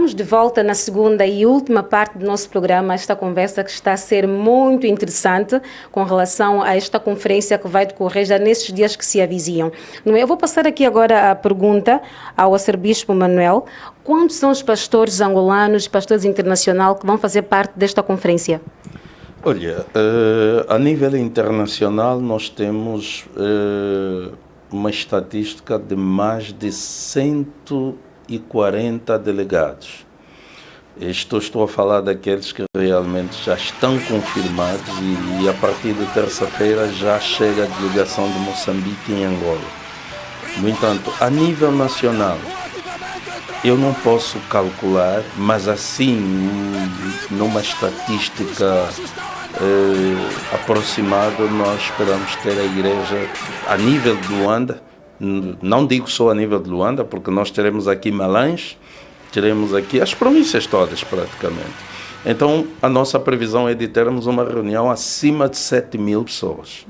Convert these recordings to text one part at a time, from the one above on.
Estamos de volta na segunda e última parte do nosso programa, esta conversa que está a ser muito interessante com relação a esta conferência que vai decorrer já nesses dias que se avizinham. Eu vou passar aqui agora a pergunta ao arcebispo Manuel. Quantos são os pastores angolanos, pastores internacionais que vão fazer parte desta conferência? Olha, a nível internacional nós temos uma estatística de mais de 140 delegados. Estou a falar daqueles que realmente já estão confirmados e a partir de terça-feira já chega a delegação de Moçambique em Angola. No entanto, a nível nacional, eu não posso calcular, mas assim, numa estatística aproximada, nós esperamos ter a igreja a nível de Luanda. Não digo só a nível de Luanda, porque nós teremos aqui Malães, teremos aqui as províncias todas praticamente. Então a nossa previsão é de termos uma reunião acima de 7.000 pessoas.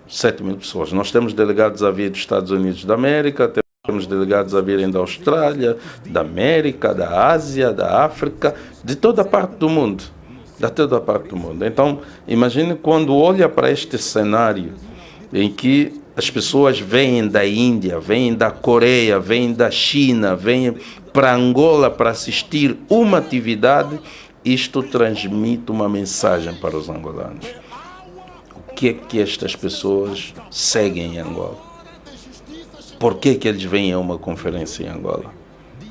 7.000 pessoas. Nós temos delegados a vir dos Estados Unidos da América, temos delegados a virem da Austrália, da América, da Ásia, da África, de toda a parte do mundo. De toda a parte do mundo. Então, imagine quando olha para este cenário em que as pessoas vêm da Índia, vêm da Coreia, vêm da China, vêm para Angola para assistir uma atividade, isto transmite uma mensagem para os angolanos. O que é que estas pessoas seguem em Angola? Por que que eles vêm a uma conferência em Angola?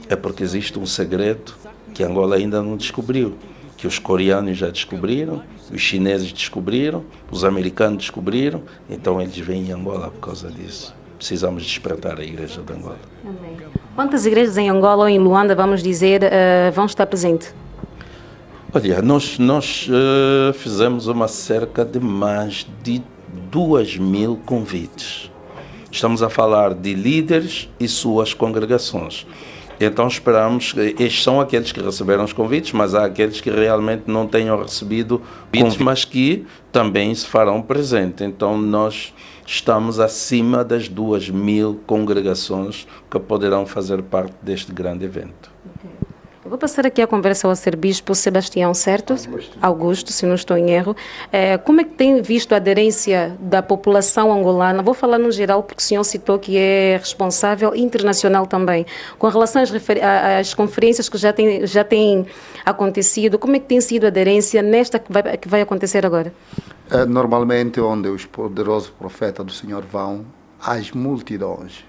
É porque existe um segredo que Angola ainda não descobriu, que os coreanos já descobriram, os chineses descobriram, os americanos descobriram, então eles vêm em Angola por causa disso. Precisamos despertar a igreja de Angola. Amém. Quantas igrejas em Angola ou em Luanda, vamos dizer, vão estar presentes? Olha, nós fizemos uma cerca de mais de 2.000 convites. Estamos a falar de líderes e suas congregações. Então esperamos, estes são aqueles que receberam os convites, mas há aqueles que realmente não tenham recebido convites, mas que também se farão presente. Então nós estamos acima das 2.000 congregações que poderão fazer parte deste grande evento. Eu vou passar aqui a conversa ao arcebispo Sebastião, certo? Augusto, se não estou em erro. Como é que tem visto a aderência da população angolana? Vou falar no geral, porque o senhor citou que é responsável internacional também. Com relação às conferências que já têm acontecido, como é que tem sido a aderência nesta que vai acontecer agora? Normalmente, onde os poderosos profetas do Senhor vão, as multidões,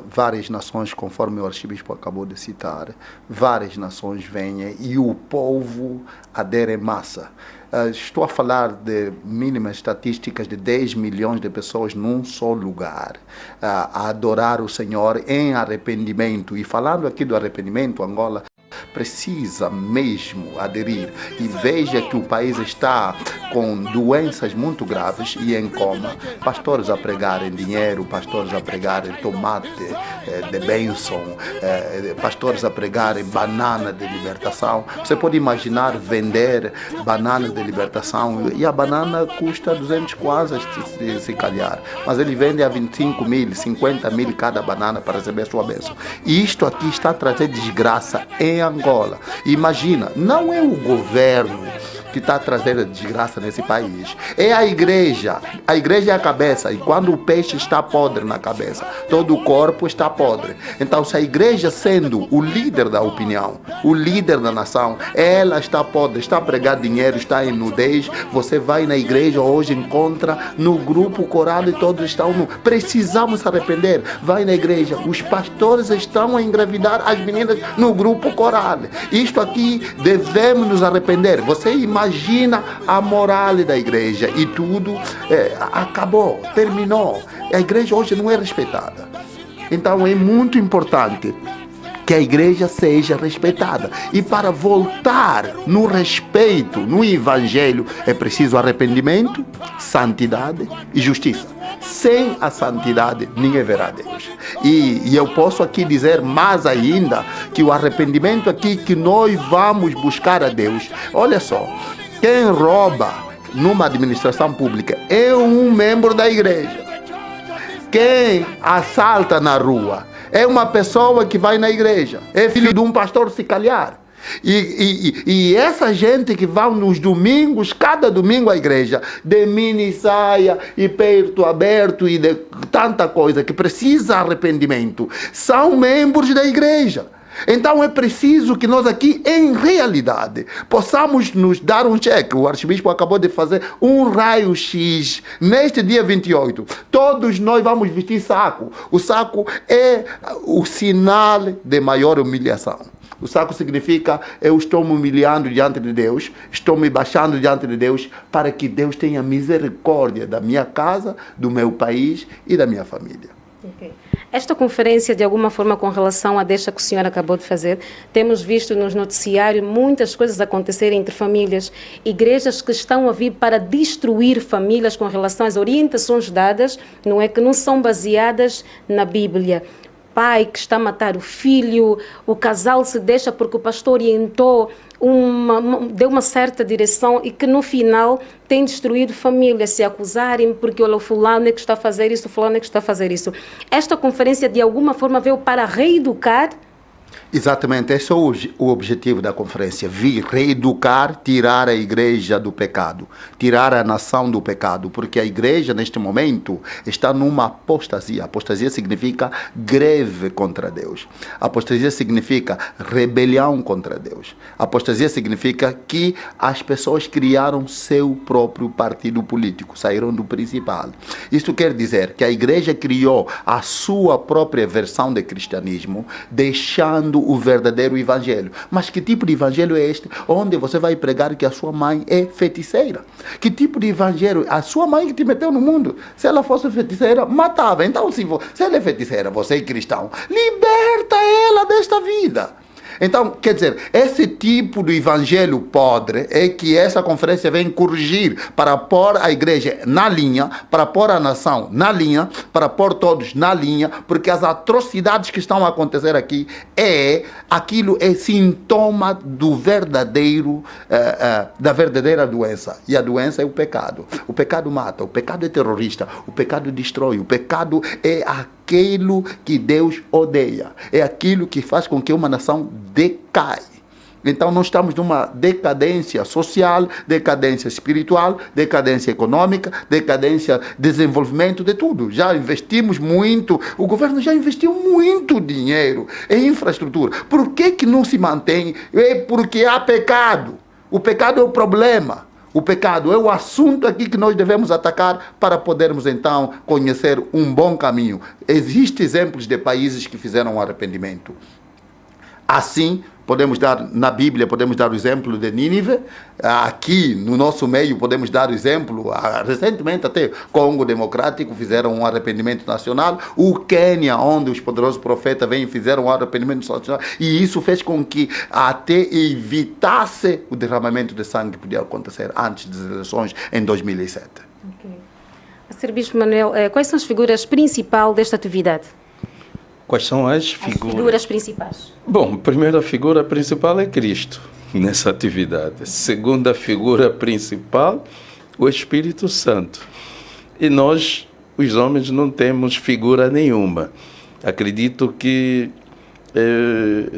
várias nações, conforme o arcebispo acabou de citar, várias nações vêm e o povo adere em massa. Estou a falar de mínimas estatísticas de 10 milhões de pessoas num só lugar, a adorar o Senhor em arrependimento. E falando aqui do arrependimento, Angola precisa mesmo aderir. E veja que o país está com doenças muito graves e em coma. Pastores a pregarem dinheiro, pastores a pregarem tomate de bênção, pastores a pregarem banana de libertação. Você pode imaginar vender banana de libertação e a banana custa 200 kwanzas se calhar, mas ele vende a 25 mil, 50 mil cada banana para receber a sua bênção. E isto aqui está a trazer desgraça em Angola. Imagina, não é o governo que está trazendo desgraça nesse país, é a igreja. A igreja é a cabeça, e quando o peixe está podre na cabeça, todo o corpo está podre. Então, se a igreja, sendo o líder da opinião, o líder da nação, ela está podre, está a pregar dinheiro, está em nudez, você vai na igreja hoje, encontra no grupo coral e todos estão nu. Precisamos arrepender. Vai na igreja, os pastores estão a engravidar as meninas no grupo coral. Isto aqui devemos nos arrepender. Você imagina a moral da igreja e tudo acabou, terminou. A igreja hoje não é respeitada. Então é muito importante que a igreja seja respeitada. E para voltar no respeito, no evangelho, é preciso arrependimento, santidade e justiça. Sem a santidade, ninguém verá Deus. E eu posso aqui dizer mais ainda, que o arrependimento aqui que nós vamos buscar a Deus. Olha só, quem rouba numa administração pública é um membro da igreja. Quem assalta na rua é uma pessoa que vai na igreja, é filho de um pastor se calhar. E essa gente que vai nos domingos, cada domingo à igreja, de mini saia e peito aberto e de tanta coisa que precisa arrependimento, são membros da igreja. Então é preciso que nós aqui, em realidade, possamos nos dar um cheque. O arcebispo acabou de fazer um raio-x neste dia 28. Todos nós vamos vestir saco. O saco é o sinal de maior humilhação. O saco significa eu estou me humilhando diante de Deus, estou me baixando diante de Deus para que Deus tenha misericórdia da minha casa, do meu país e da minha família. Okay. Esta conferência, de alguma forma, com relação a deixa que o senhor acabou de fazer, temos visto nos noticiários muitas coisas acontecerem entre famílias, igrejas que estão a vir para destruir famílias com relação às orientações dadas, não é, que não são baseadas na Bíblia. Pai que está a matar o filho, o casal se deixa porque o pastor orientou, deu uma certa direção e que no final tem destruído famílias, se acusarem porque o fulano é que está a fazer isso, o fulano é que está a fazer isso. Esta conferência de alguma forma veio para reeducar. Exatamente, esse é o objetivo da conferência, vir reeducar, tirar a igreja do pecado, tirar a nação do pecado, porque a igreja neste momento está numa apostasia. Apostasia significa greve contra Deus. Apostasia significa rebelião contra Deus. Apostasia significa que as pessoas criaram seu próprio partido político, saíram do principal. Isso quer dizer que a igreja criou a sua própria versão de cristianismo, deixando o verdadeiro evangelho. Mas que tipo de evangelho é este? Onde você vai pregar que a sua mãe é feiticeira? Que tipo de evangelho? A sua mãe que te meteu no mundo, se ela fosse feiticeira, matava. Então, se ela é feiticeira, você é cristão, liberta ela desta vida. Então, quer dizer, esse tipo de evangelho podre é que essa conferência vem corrigir para pôr a igreja na linha, para pôr a nação na linha, para pôr todos na linha, porque as atrocidades que estão a acontecer aqui aquilo é sintoma do verdadeiro, da verdadeira doença. E a doença é o pecado. O pecado mata, o pecado é terrorista, o pecado destrói, o pecado é aquilo que Deus odeia. É aquilo que faz com que uma nação decai. Então nós estamos numa decadência social, decadência espiritual, decadência econômica, decadência, desenvolvimento de tudo. Já investimos muito, o governo já investiu muito dinheiro em infraestrutura. Por que não se mantém? É porque há pecado. O pecado é o problema. O pecado é o assunto aqui que nós devemos atacar para podermos então conhecer um bom caminho. Existem exemplos de países que fizeram um arrependimento. Assim, podemos dar, na Bíblia, podemos dar o exemplo de Nínive. Aqui, no nosso meio, podemos dar o exemplo, recentemente até, Congo Democrático fizeram um arrependimento nacional. O Quênia, onde os poderosos profetas vêm, fizeram um arrependimento nacional. E isso fez com que até evitasse o derramamento de sangue que podia acontecer antes das eleições em 2007. Okay. Arcebispo Manuel, quais são as figuras principais desta atividade? Quais são as figuras principais? Bom, a primeira figura principal é Cristo nessa atividade. Segunda figura principal, o Espírito Santo. E nós, os homens, não temos figura nenhuma. Acredito que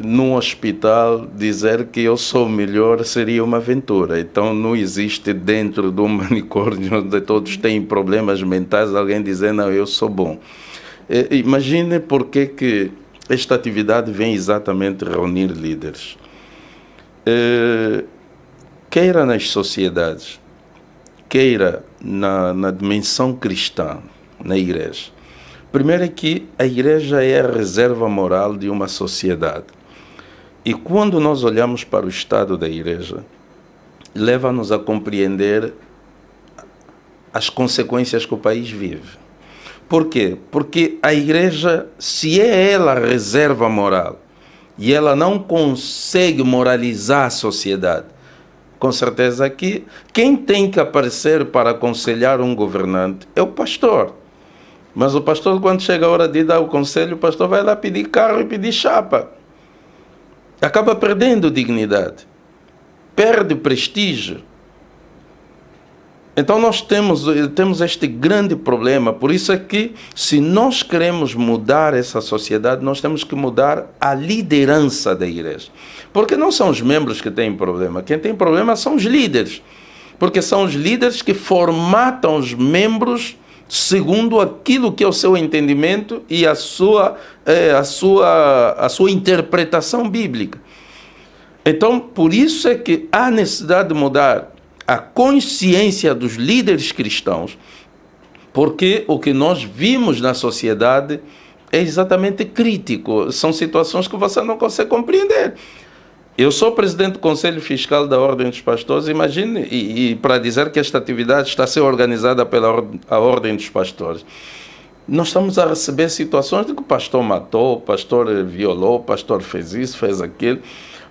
num hospital dizer que eu sou melhor seria uma aventura. Então não existe dentro de um manicômio onde todos têm problemas mentais alguém dizer, não, eu sou bom. Imagine por que esta atividade vem exatamente reunir líderes. Queira nas sociedades, queira na dimensão cristã, na igreja. Primeiro é que a igreja é a reserva moral de uma sociedade. E quando nós olhamos para o estado da igreja, leva-nos a compreender as consequências que o país vive. Por quê? Porque a igreja, se é ela a reserva moral e ela não consegue moralizar a sociedade, com certeza que quem tem que aparecer para aconselhar um governante é o pastor. Mas o pastor, quando chega a hora de dar o conselho, o pastor vai lá pedir carro e pedir chapa. Acaba perdendo dignidade, perde prestígio. Então nós temos este grande problema, por isso é que se nós queremos mudar essa sociedade, nós temos que mudar a liderança da igreja. Porque não são os membros que têm problema, quem tem problema são os líderes. Porque são os líderes que formatam os membros segundo aquilo que é o seu entendimento e a sua interpretação bíblica. Então, por isso é que há necessidade de mudar a consciência dos líderes cristãos, porque o que nós vimos na sociedade é exatamente crítico. São situações que você não consegue compreender. Eu sou presidente do Conselho Fiscal da Ordem dos Pastores, imagine, e para dizer que esta atividade está a ser organizada pela Ordem dos Pastores. Nós estamos a receber situações de que o pastor matou, o pastor violou, o pastor fez isso, fez aquilo,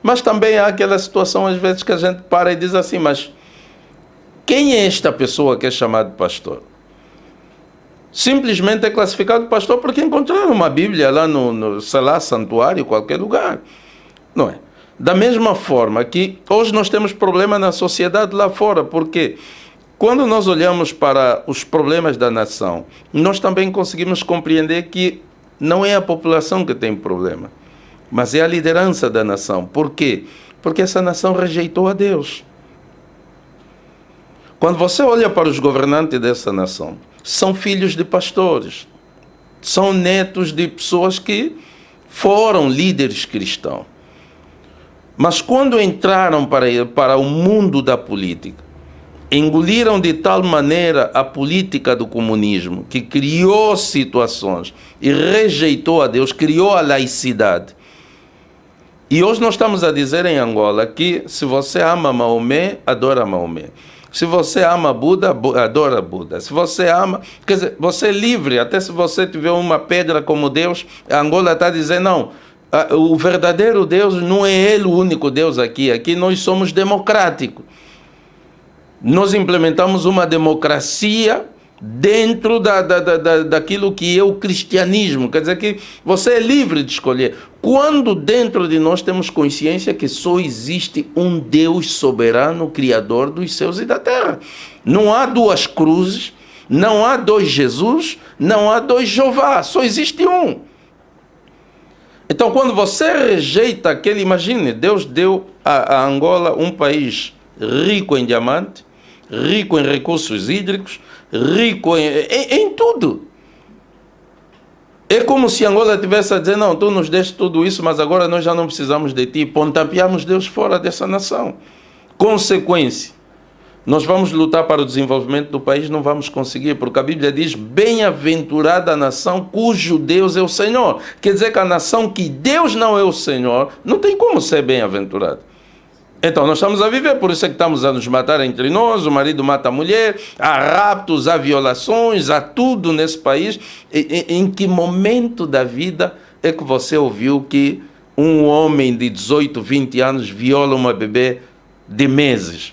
mas também há aquela situação às vezes que a gente para e diz assim, mas quem é esta pessoa que é chamada de pastor? Simplesmente é classificado pastor porque encontraram uma Bíblia lá no sei lá, santuário, qualquer lugar. Não é? Da mesma forma que hoje nós temos problema na sociedade lá fora, porque quando nós olhamos para os problemas da nação, nós também conseguimos compreender que não é a população que tem problema, mas é a liderança da nação. Por quê? Porque essa nação rejeitou a Deus. Quando você olha para os governantes dessa nação, são filhos de pastores, são netos de pessoas que foram líderes cristãos. Mas quando entraram para o mundo da política, engoliram de tal maneira a política do comunismo, que criou situações e rejeitou a Deus, criou a laicidade. E hoje nós estamos a dizer em Angola que se você ama Maomé, adora Maomé. Se você ama Buda, adora Buda. Se você ama, quer dizer, você é livre. Até se você tiver uma pedra como Deus, a Angola está dizendo, não, o verdadeiro Deus não é ele o único Deus aqui. Aqui nós somos democráticos. Nós implementamos uma democracia dentro daquilo que é o cristianismo. Quer dizer que você é livre de escolher. Quando dentro de nós temos consciência que só existe um Deus soberano, criador dos céus e da terra. Não há duas cruzes, não há dois Jesus, não há dois Jeová, só existe um. Então quando você rejeita aquele, imagine, Deus deu a Angola um país rico em diamante, rico em recursos hídricos, rico em tudo. É como se Angola estivesse a dizer, não, tu nos deste tudo isso, mas agora nós já não precisamos de ti. Pontapeamos Deus fora dessa nação. Consequência, nós vamos lutar para o desenvolvimento do país, não vamos conseguir, porque a Bíblia diz, bem-aventurada a nação cujo Deus é o Senhor. Quer dizer que a nação que Deus não é o Senhor, não tem como ser bem-aventurada. Então, nós estamos a viver, por isso é que estamos a nos matar entre nós, o marido mata a mulher, há raptos, há violações, há tudo nesse país. Em que momento da vida é que você ouviu que um homem de 18, 20 anos viola uma bebê de meses?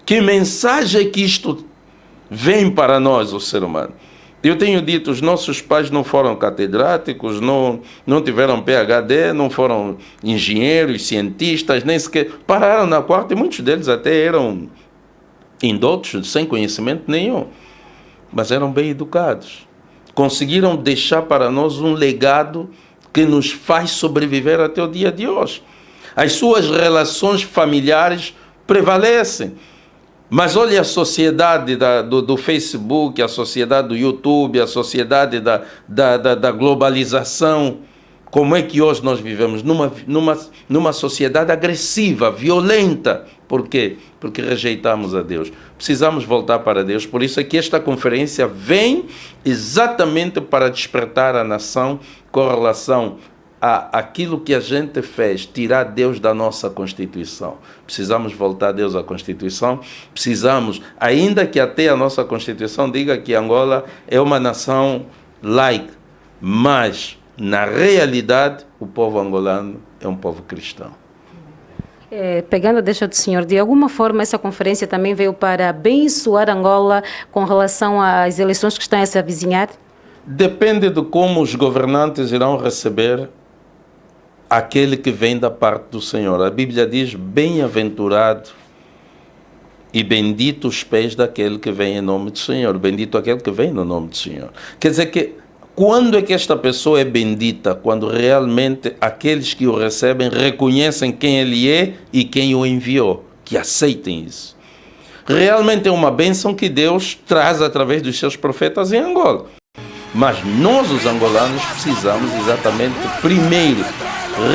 Que mensagem é que isto vem para nós, o ser humano? Eu tenho dito, os nossos pais não foram catedráticos, não tiveram PhD, não foram engenheiros, cientistas, nem sequer pararam na quarta, e muitos deles até eram indoutos, sem conhecimento nenhum, mas eram bem educados. Conseguiram deixar para nós um legado que nos faz sobreviver até o dia de hoje. As suas relações familiares prevalecem. Mas olha a sociedade do Facebook, a sociedade do YouTube, a sociedade da globalização. Como é que hoje nós vivemos? Numa sociedade agressiva, violenta. Por quê? Porque rejeitamos a Deus. Precisamos voltar para Deus. Por isso é que esta conferência vem exatamente para despertar a nação com relação aquilo que a gente fez, tirar Deus da nossa Constituição. Precisamos voltar a Deus à Constituição, precisamos, ainda que até a nossa Constituição diga que Angola é uma nação laica, mas, na realidade, o povo angolano é um povo cristão. Pegando a deixa do senhor, de alguma forma essa conferência também veio para abençoar Angola com relação às eleições que estão a se avizinhar? Depende de como os governantes irão receber aquele que vem da parte do Senhor. A Bíblia diz, bem-aventurado E bendito os pés daquele que vem em nome do Senhor. Bendito aquele que vem no nome do Senhor. Quer dizer que, quando é que esta pessoa é bendita? Quando realmente aqueles que o recebem reconhecem quem ele é e quem o enviou. Que aceitem isso. Realmente é uma bênção que Deus traz através dos seus profetas em Angola. Mas nós, os angolanos, precisamos exatamente, primeiro,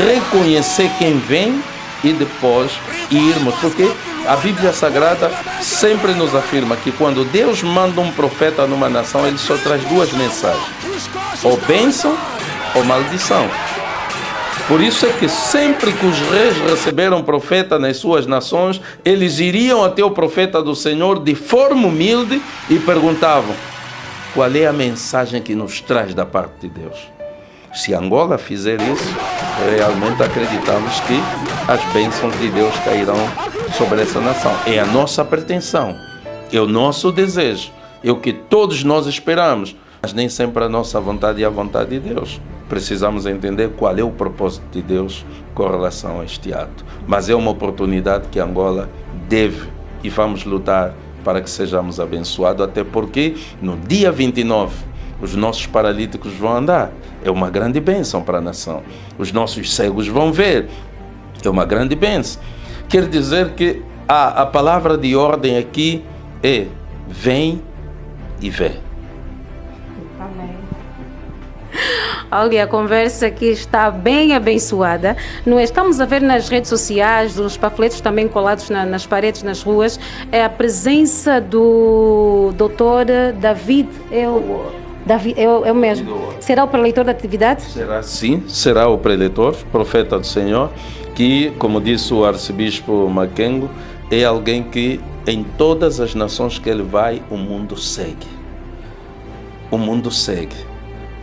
reconhecer quem vem e depois irmos. Porque a Bíblia Sagrada sempre nos afirma que quando Deus manda um profeta numa nação, ele só traz duas mensagens: ou bênção ou maldição. Por isso é que sempre que os reis receberam profeta nas suas nações, eles iriam até o profeta do Senhor de forma humilde e perguntavam: qual é a mensagem que nos traz da parte de Deus? Se Angola fizer isso, realmente acreditamos que as bênçãos de Deus cairão sobre essa nação. É a nossa pretensão, é o nosso desejo, é o que todos nós esperamos, mas nem sempre a nossa vontade é a vontade de Deus. Precisamos entender qual é o propósito de Deus com relação a este ato. Mas é uma oportunidade que Angola deve e vamos lutar para que sejamos abençoados, até porque no dia 29 os nossos paralíticos vão andar. É uma grande bênção para a nação. Os nossos cegos vão ver. É uma grande bênção. Quer dizer que a palavra de ordem aqui é: vem e vê. Amém. Olha, a conversa aqui está bem abençoada. Não é? Estamos a ver nas redes sociais, os panfletos também colados nas paredes, nas ruas, é a presença do Dr. David. É o mesmo. Será o preletor da atividade? Será sim, será o preletor, profeta do Senhor, que, como disse o arcebispo Makengo, é alguém que em todas as nações que ele vai, o mundo segue. O mundo segue.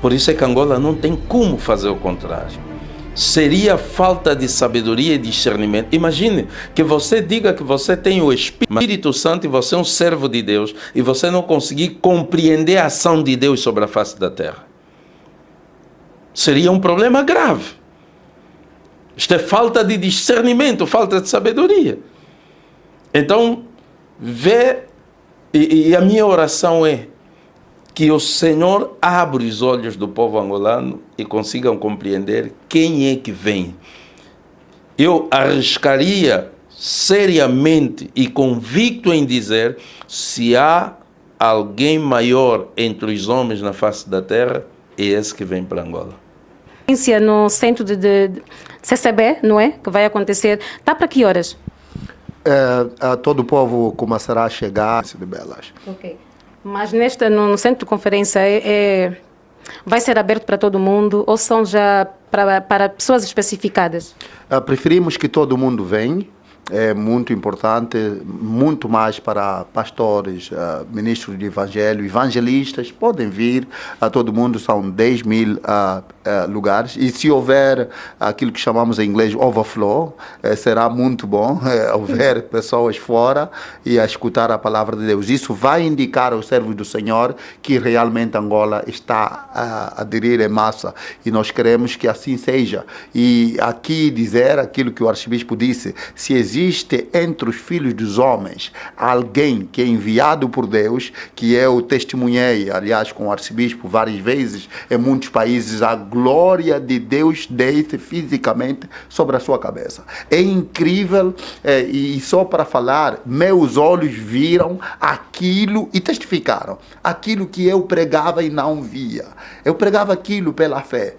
Por isso é que Angola não tem como fazer o contrário. Seria falta de sabedoria e discernimento. Imagine que você diga que você tem o Espírito Santo e você é um servo de Deus e você não conseguir compreender a ação de Deus sobre a face da terra. Seria um problema grave. Isto é falta de discernimento, falta de sabedoria. Então, e a minha oração é que o Senhor abra os olhos do povo angolano e consigam compreender quem é que vem. Eu arriscaria seriamente e convicto em dizer: se há alguém maior entre os homens na face da terra, é esse que vem para Angola. No centro de CCB, não é? Que vai acontecer. Está para que horas? Todo o povo começará a chegar de Belas. Ok. Mas no centro de conferência vai ser aberto para todo mundo ou são já para pessoas especificadas? Preferimos que todo mundo venha. É muito importante, muito mais para pastores, ministros de evangelho, evangelistas, podem vir, todo mundo, são 10 mil lugares, e se houver aquilo que chamamos em inglês overflow, será muito bom houver pessoas fora e a escutar a palavra de Deus. Isso vai indicar aos servos do Senhor que realmente Angola está a aderir em massa, e nós queremos que assim seja. E aqui dizer aquilo que o arcebispo disse: se existe entre os filhos dos homens alguém que é enviado por Deus, que eu testemunhei, aliás, com o arcebispo várias vezes, em muitos países, a glória de Deus desce fisicamente sobre a sua cabeça. É incrível, e só para falar, meus olhos viram aquilo e testificaram aquilo que eu pregava e não via. Eu pregava aquilo pela fé.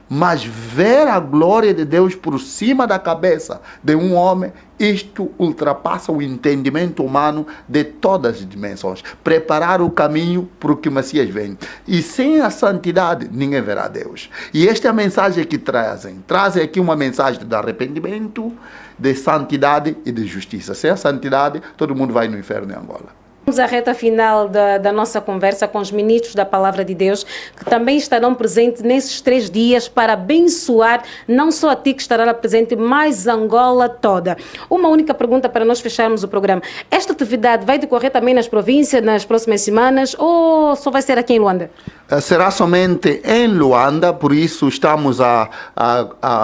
Mas ver a glória de Deus por cima da cabeça de um homem, isto ultrapassa o entendimento humano de todas as dimensões. Preparar o caminho para o que o Messias vem. E sem a santidade, ninguém verá Deus. E esta é a mensagem que trazem. Trazem aqui uma mensagem de arrependimento, de santidade e de justiça. Sem a santidade, todo mundo vai no inferno em Angola. Vamos à reta final da nossa conversa com os ministros da Palavra de Deus, que também estarão presentes nesses 3 dias para abençoar não só a ti que estará lá presente, mas Angola toda. Uma única pergunta para nós fecharmos o programa. Esta atividade vai decorrer também nas províncias nas próximas semanas ou só vai ser aqui em Luanda? Será somente em Luanda, por isso estamos a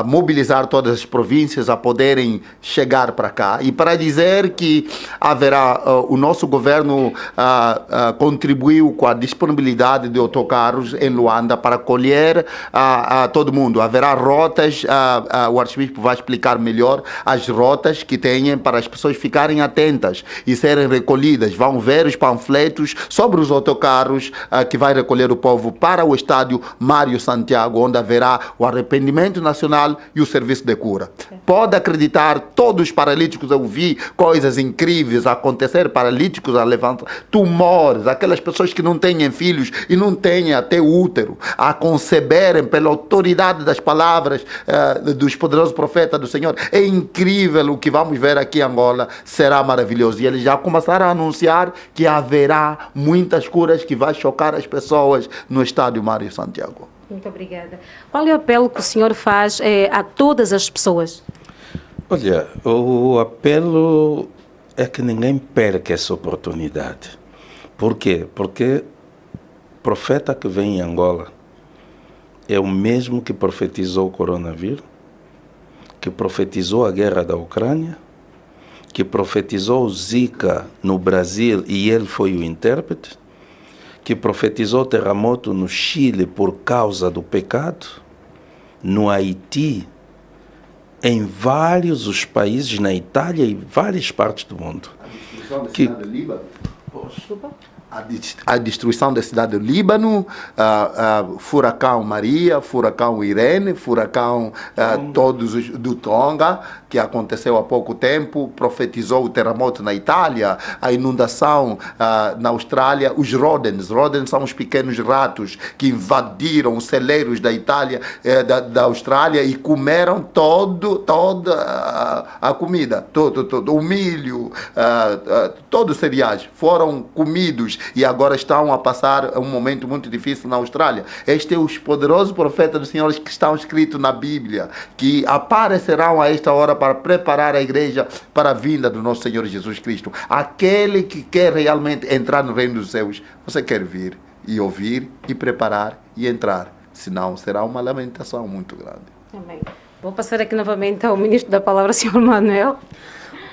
mobilizar todas as províncias a poderem chegar para cá. E para dizer que haverá, o nosso governo contribuiu com a disponibilidade de autocarros em Luanda para acolher todo mundo. Haverá rotas, o arcebispo vai explicar melhor as rotas que têm para as pessoas ficarem atentas e serem recolhidas. Vão ver os panfletos sobre os autocarros que vai recolher o povo para o estádio Mário Santiago, onde haverá o arrependimento nacional e o serviço de cura. Pode acreditar, todos os paralíticos, eu vi coisas incríveis acontecer, paralíticos a levantar, tumores, aquelas pessoas que não têm filhos e não têm até útero, a conceberem pela autoridade das palavras dos poderosos profetas do Senhor. É incrível o que vamos ver aqui em Angola, será maravilhoso. E eles já começaram a anunciar que haverá muitas curas que vai chocar as pessoas no estádio Mário Santiago. Muito obrigada. Qual é o apelo que o senhor faz a todas as pessoas? Olha, o apelo é que ninguém perca essa oportunidade. Por quê? Porque o profeta que vem em Angola é o mesmo que profetizou o coronavírus, que profetizou a guerra da Ucrânia, que profetizou o Zika no Brasil e ele foi o intérprete, que profetizou o terremoto no Chile por causa do pecado, no Haiti, em vários os países, na Itália e várias partes do mundo. A destruição da cidade do Líbano. A destruição da cidade do Líbano, furacão Maria, furacão Irene, furacão todos do Tonga, que aconteceu há pouco tempo, profetizou o terremoto na Itália, a inundação na Austrália, os rodens são os pequenos ratos que invadiram os celeiros da Itália, da Austrália e comeram toda a comida, todo o milho, todos os cereais foram comidos e agora estão a passar um momento muito difícil na Austrália. Este é os poderosos profetas do Senhor que estão escritos na Bíblia, que aparecerão a esta hora para preparar a igreja para a vinda do nosso Senhor Jesus Cristo. Aquele que quer realmente entrar no reino dos céus, você quer vir e ouvir e preparar e entrar, senão será uma lamentação muito grande. Amém. Vou passar aqui novamente ao ministro da Palavra, Sr. Manuel.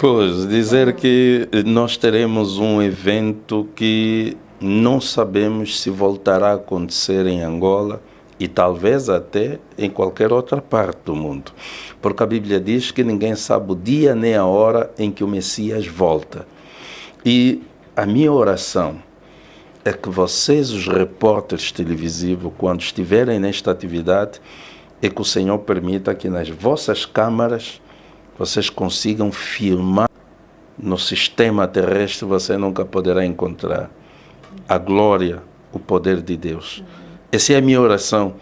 Pois, dizer que nós teremos um evento que não sabemos se voltará a acontecer em Angola e talvez até em qualquer outra parte do mundo. Porque a Bíblia diz que ninguém sabe o dia nem a hora em que o Messias volta. E a minha oração é que vocês, os repórteres televisivos, quando estiverem nesta atividade, é que o Senhor permita que nas vossas câmaras vocês consigam filmar. No sistema terrestre você nunca poderá encontrar a glória, o poder de Deus. Essa é a minha oração.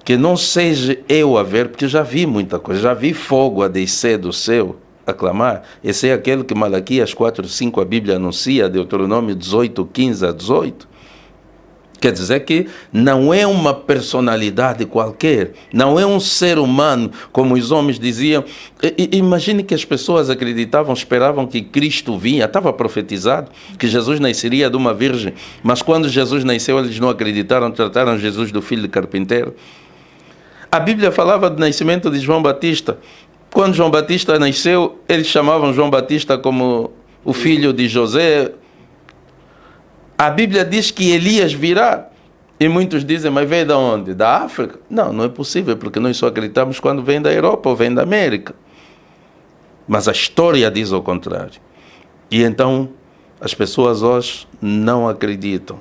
Que não seja eu a ver, porque já vi muita coisa, já vi fogo a descer do céu, a clamar. Esse é aquele que Malaquias 4:5 a Bíblia anuncia, Deuteronômio 18:15-18. Quer dizer que não é uma personalidade qualquer, não é um ser humano, como os homens diziam. Imagine que as pessoas acreditavam, esperavam que Cristo vinha, estava profetizado que Jesus nasceria de uma virgem, mas quando Jesus nasceu eles não acreditaram, trataram Jesus do filho de carpinteiro. A Bíblia falava do nascimento de João Batista. Quando João Batista nasceu, eles chamavam João Batista como o filho de José. A Bíblia diz que Elias virá. E muitos dizem, mas veio de onde? Da África? Não, não é possível, porque nós só acreditamos quando vem da Europa ou vem da América. Mas a história diz o contrário. E então, as pessoas hoje não acreditam.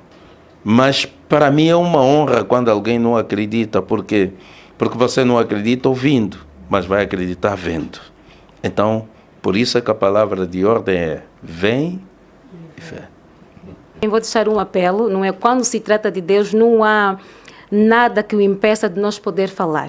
Mas para mim é uma honra quando alguém não acredita. Por quê? Porque você não acredita ouvindo, mas vai acreditar vendo. Então, por isso é que a palavra de ordem é, vem e fé. Eu vou deixar um apelo, não é? Quando se trata de Deus, não há nada que o impeça de nós poder falar.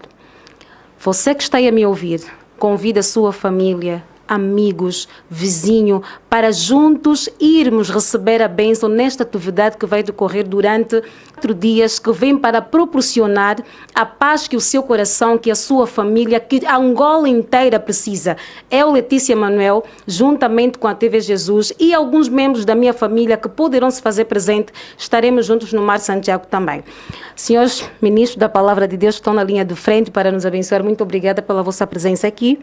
Você que está aí a me ouvir, convida a sua família, amigos, vizinho, para juntos irmos receber a bênção nesta atividade que vai decorrer durante 4 dias, que vem para proporcionar a paz que o seu coração, que a sua família, que a Angola inteira precisa. Eu, Letícia Manuel, juntamente com a TV Jesus e alguns membros da minha família que poderão se fazer presente, estaremos juntos no Mar Santiago também. Senhores ministros da Palavra de Deus que estão na linha de frente para nos abençoar, muito obrigada pela vossa presença aqui.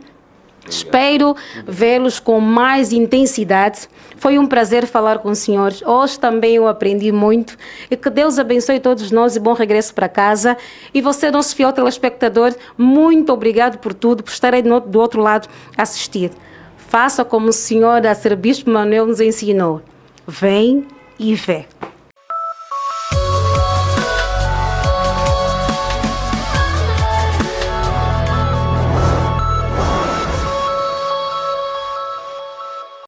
Espero vê-los com mais intensidade. Foi um prazer falar com os senhores. Hoje também eu aprendi muito. E que Deus abençoe todos nós e bom regresso para casa. E você, nosso fiel telespectador, muito obrigado por tudo, por estar aí do outro lado a assistir. Faça como o senhor Arcebispo Manuel nos ensinou. Vem e vê.